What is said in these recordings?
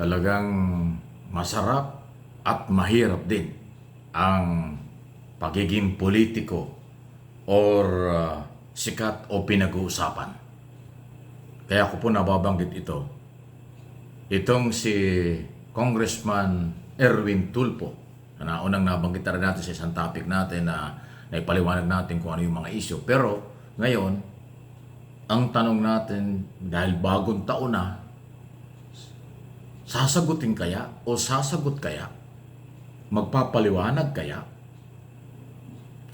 Talagang masarap at mahirap din ang pagiging politiko or sikat o pinag-uusapan. Kaya ko po nababanggit ito. Itong si Congressman Erwin Tulfo, na naunang nabanggit na rin natin sa isang topic natin na naipaliwanag natin kung ano yung mga issue. Pero ngayon, ang tanong natin, dahil bagong taon na, sasagutin kaya o sasagot kaya, magpapaliwanag kaya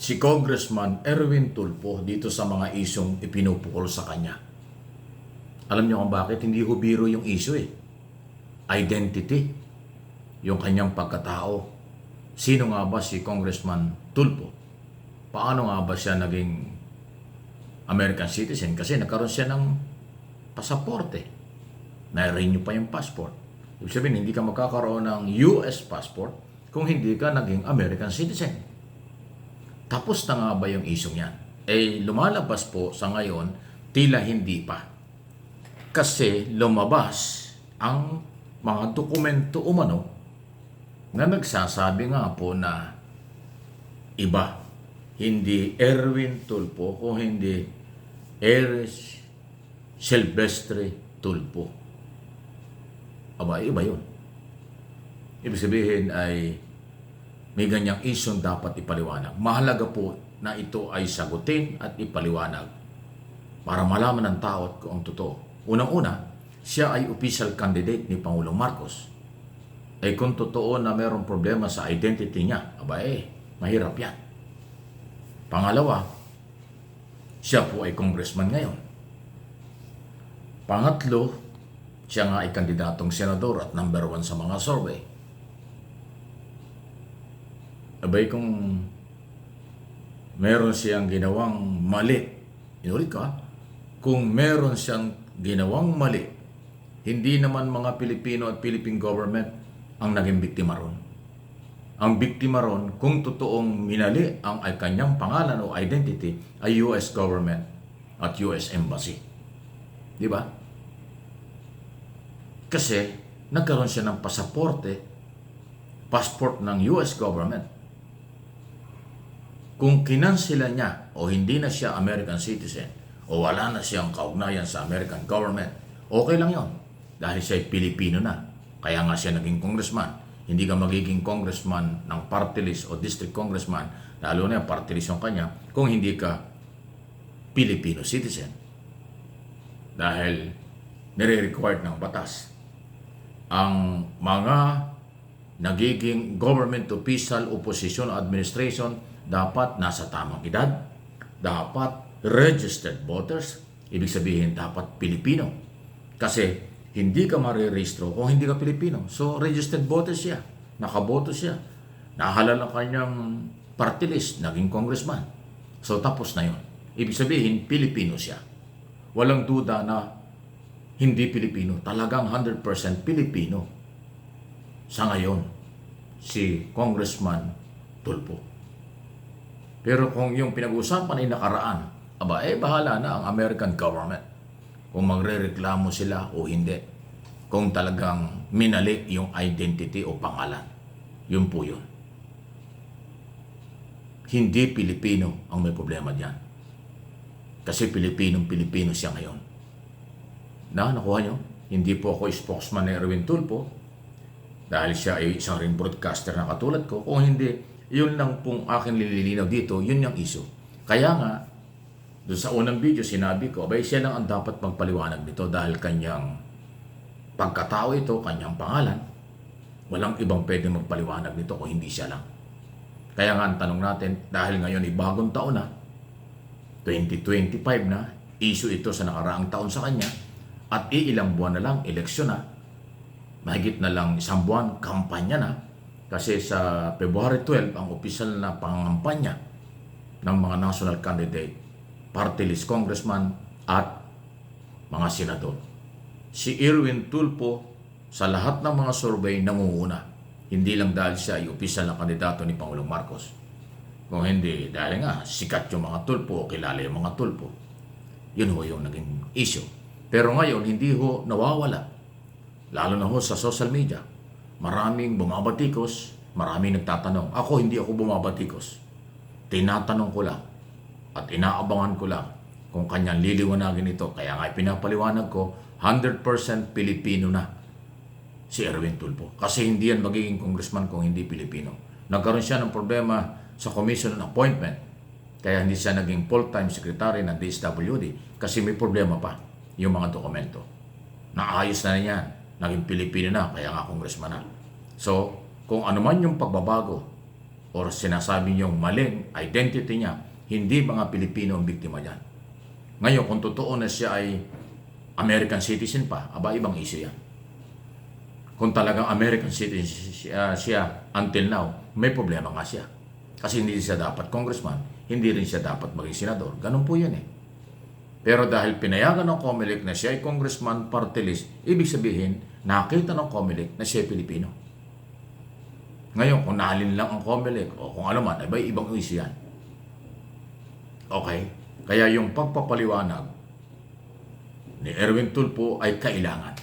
si Congressman Erwin Tulfo dito sa mga isyong ipinupukol sa kanya? Alam niyo kung bakit? Hindi ho biro yung issue eh. Identity, yung kanyang pagkatao. Sino nga ba si Congressman Tulfo? Paano nga ba siya naging American citizen? Kasi nagkaroon siya ng pasaporte. Na-renew pa yung passport. Ibig sabihin, hindi ka magkakaroon ng US passport kung hindi ka naging American citizen. Tapos na nga ba yung isyong yan? Eh, lumalabas po sa ngayon, tila hindi pa. Kasi lumabas ang mga dokumento umano na nagsasabi nga po na iba. Hindi Erwin Tulfo o hindi Eris Silvestre Tulfo. Aba, iba yun. Ibig sabihin ay may ganyang isyong dapat ipaliwanag. Mahalaga po na ito ay sagutin at ipaliwanag para malaman ng tao kung ang totoo. Unang-una, siya ay official candidate ni Pangulong Marcos. Eh kung totoo na mayroong problema sa identity niya, aba mahirap yan. Pangalawa, siya po ay congressman ngayon. Pangatlo, siya nga ay kandidatong senador at number 1 sa mga survey. Abay kung meron siyang ginawang mali, inulit ka, kung meron siyang ginawang mali, hindi naman mga Pilipino at Philippine government ang naging biktima ron. Ang biktima ron, kung totoong minali ang ay kanyang pangalan o identity, ay US government at US embassy. Di ba? Kasi nagkaroon siya ng passport ng US government. Kung kinansila niya o hindi na siya American citizen o wala na siyang kaugnayan sa American government, okay lang yon. Dahil siya ay Pilipino na. Kaya nga siya naging congressman. Hindi ka magiging congressman ng party list o district congressman, lalo na yung party list yung kanya, kung hindi ka Filipino citizen. Dahil nire-required ng batas ang mga nagiging government official, opposition, administration, dapat nasa tamang edad, dapat registered voters, ibig sabihin dapat Pilipino. Kasi hindi ka marirehistro kung hindi ka Pilipino. So registered voter siya, nakaboto siya, nahalal ang kanyang party list, naging congressman. So tapos na yun. Ibig sabihin, Pilipino siya. Walang duda na hindi Pilipino, talagang 100% Pilipino. Sa ngayon, si Congressman Tulfo. Pero kung yung pinag-usapan ay nakaraan, aba bahala na ang American government kung magrereklamo sila o hindi. Kung talagang minali yung identity o pangalan. Yun po yun. Hindi Pilipino ang may problema diyan. Kasi Pilipino siya ngayon. Nakuha nyo? Hindi po ako spokesman ni Erwin Tulfo dahil siya ay isang ring broadcaster na katulad ko. Kung hindi, yun lang pong akin lilinaw dito, yun yung issue. Kaya nga, doon sa unang video sinabi ko, abay siya lang ang dapat magpaliwanag nito dahil kanyang pagkatao ito, kanyang pangalan. Walang ibang pwedeng magpaliwanag nito kung hindi siya lang. Kaya nga ang tanong natin, dahil ngayon ay bagong taon na, 2025 na, issue ito sa nakaraang taon sa kanya, at iilang buwan na lang, eleksyon na, mahigit na lang isang buwan, kampanya na, kasi sa February 12, ang opisyal na pangangampanya ng mga national candidate, party list congressman at mga senador. Si Erwin Tulfo sa lahat ng mga survey nangunguna. Hindi lang dahil siya ay opisyal na kandidato ni Pangulong Marcos. Kung hindi, dahil nga sikat yung mga Tulfo o kilala yung mga Tulfo. Yun ho yung naging issue. Pero ngayon, hindi ho nawawala lalo na ho sa social media, maraming bumabatikos, maraming nagtatanong. Ako, hindi ako bumabatikos. Tinatanong ko lang at inaabangan ko lang kung kanyang liliwanagin ito. Kaya nga pinapaliwanag ko, 100% Pilipino na si Erwin Tulfo. Kasi hindi yan magiging congressman kung hindi Pilipino. Nagkaroon siya ng problema sa commission on appointment. Kaya hindi siya naging full-time secretary ng DSWD kasi may problema pa yung mga dokumento. Naayos na niya. Naging Pilipino na, kaya nga congressman na. So, kung ano man yung pagbabago or sinasabi niyong maling identity niya, hindi mga Pilipino ang biktima niyan. Ngayon, kung totoo na siya ay American citizen pa, aba, ibang issue yan. Kung talagang American citizen siya until now, may problema nga siya. Kasi hindi siya dapat congressman, hindi rin siya dapat maging senador. Ganun po yan eh. Pero dahil pinayagan ng COMELEC na siya ay congressman party list, ibig sabihin, nakita ng COMELEC na siya ay Pilipino. Ngayon, kung naalin lang ang COMELEC o kung ano man, ay ba ibang issue yan. Okay? Kaya yung pagpapaliwanag ni Erwin Tulfo ay kailangan.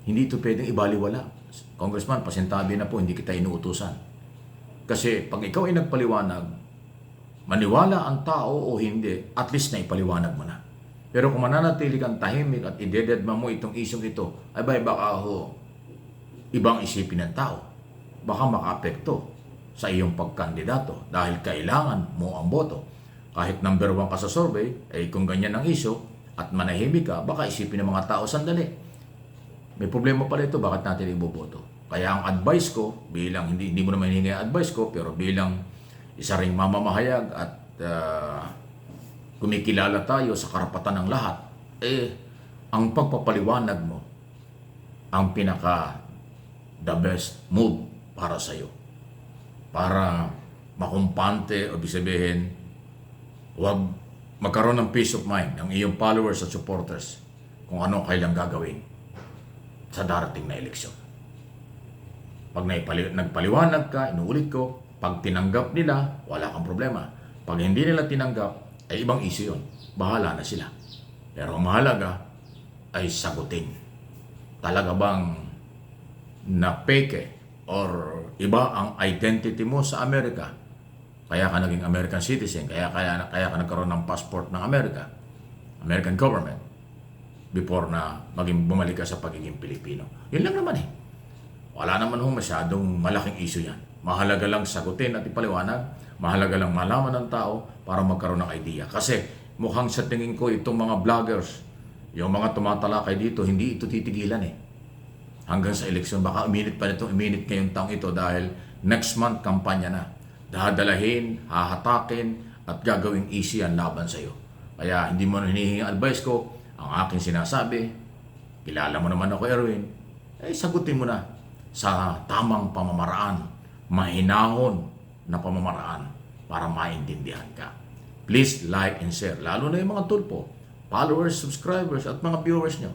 Hindi ito pwedeng ibaliwala. Congressman, pasintabi na po, hindi kita inuutusan. Kasi pag ikaw ay nagpaliwanag, maniwala ang tao o hindi, at least na ipaliwanag mo na. Pero kung mananatili kang tahimik at idededma mo itong isyong ito, ay baka ibang isipin ng tao. Baka makaapekto sa iyong pagkandidato dahil kailangan mo ang boto. Kahit number 1 ka sa survey, ay kung ganyan ang isyo at manahimik ka, baka isipin ng mga tao, sandali. May problema pala ito, bakit natin iboboto? Kaya ang advice ko, bilang hindi mo naman hihingi ang advice ko, pero bilang isa ring mamamahayag at kumikilala tayo sa karapatan ng lahat, ang pagpapaliwanag mo ang pinaka the best move para sa iyo. Para makumpante o sabihin, huwag magkaroon ng peace of mind ng iyong followers at supporters kung ano kailang gagawin sa darating na eleksyon. Pag nagpaliwanag ka, inuulit ko, pag tinanggap nila, wala kang problema. Pag hindi nila tinanggap, ay ibang issue yun. Bahala na sila. Pero ang mahalaga ay sagutin. Talaga bang na-fake or iba ang identity mo sa Amerika? Kaya ka naging American citizen, kaya ka nagkaroon ng passport ng Amerika, American government, before na bumalik ka sa pagiging Pilipino. Yun lang naman eh. Wala naman masyadong malaking issue yan. Mahalaga lang sagutin at ipaliwanag. Mahalaga lang malaman ng tao para magkaroon ng idea. Kasi mukhang sa tingin ko itong mga vloggers, yung mga tumatalakay dito, hindi ito titigilan eh. Hanggang sa eleksyon, baka uminit ngayong taong ito dahil next month kampanya na. Dadalahin, hahatakin, at gagawing easy ang laban sa iyo. Kaya hindi mo hinihingi advice ko, ang aking sinasabi, kilala mo naman ako Erwin, sagutin mo na sa tamang pamamaraan, mahinahon na pamamaraan para maintindihan ka. Please like and share, lalo na yung mga Tulfo, followers, subscribers, at mga viewers nyo.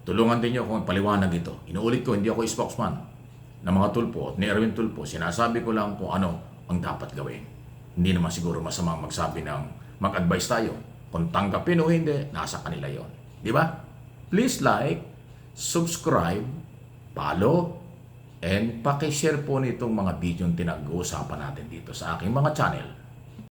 Tulungan din nyo kung paliwanag ito. Inuulit ko, hindi ako spokesman ng mga Tulfo at ni Erwin Tulfo. Sinasabi ko lang kung ano ang dapat gawin. Hindi naman siguro masamang magsabi ng mag-advise tayo. Kung tanggapin o hindi, nasa kanila yon. Di ba? Please like, subscribe, follow, and pakishare po nitong mga video yung tinag-uusapan natin dito sa aking mga channel.